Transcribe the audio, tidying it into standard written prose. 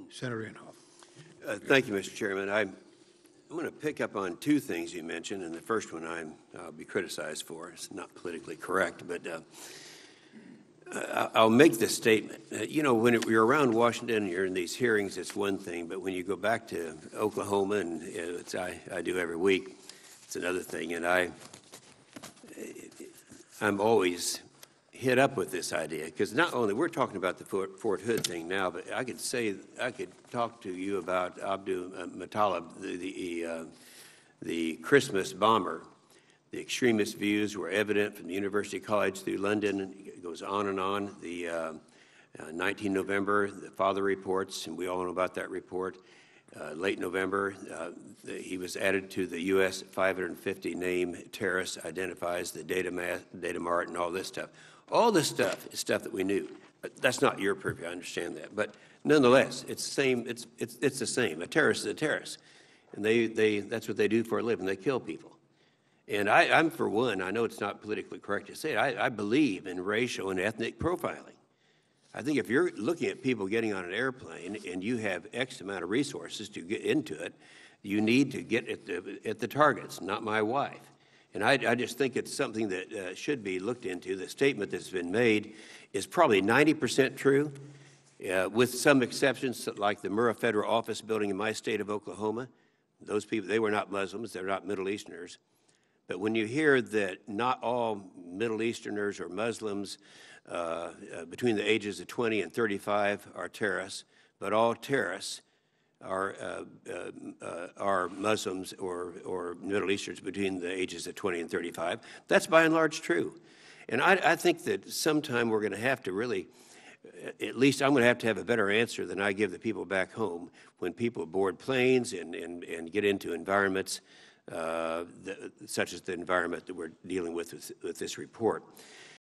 Senator Inhofe. Thank you, Mr. Chairman. I'm going to pick up on two things you mentioned, and the first one I'll be criticized for. It's not politically correct, but I'll make this statement. When you're around Washington and you're in these hearings, it's one thing, but when you go back to Oklahoma, and it's I do every week, it's another thing. And I'm always hit up with this idea, because not only we're talking about the Fort Hood thing now, but I could talk to you about Abdul Muttalib, the Christmas bomber. The extremist views were evident from the University College through London. It goes on and on. The 19 November, the father reports, and we all know about that report. Late November, he was added to the U.S. 550 name terrorist, identifies the data mart and all this stuff. All this stuff is stuff that we knew. But that's not your purview, I understand that. But nonetheless, it's the same. It's the same. A terrorist is a terrorist. And that's what they do for a living. They kill people. And I'm for one, I know it's not politically correct to say it, I believe in racial and ethnic profiling. I think if you're looking at people getting on an airplane and you have X amount of resources to get into it, you need to get at the targets, not my wife. And I just think it's something that should be looked into. The statement that's been made is probably 90% true, with some exceptions, like the Murrah Federal Office Building in my state of Oklahoma. Those people, they were not Muslims, they're not Middle Easterners. But when you hear that not all Middle Easterners or Muslims between the ages of 20 and 35 are terrorists, but all terrorists are Muslims or Middle Easterns between the ages of 20 and 35, that's by and large true. And I think that sometime we're going to have to really, at least I'm going to have a better answer than I give the people back home when people board planes and get into environments such as the environment that we're dealing with this report.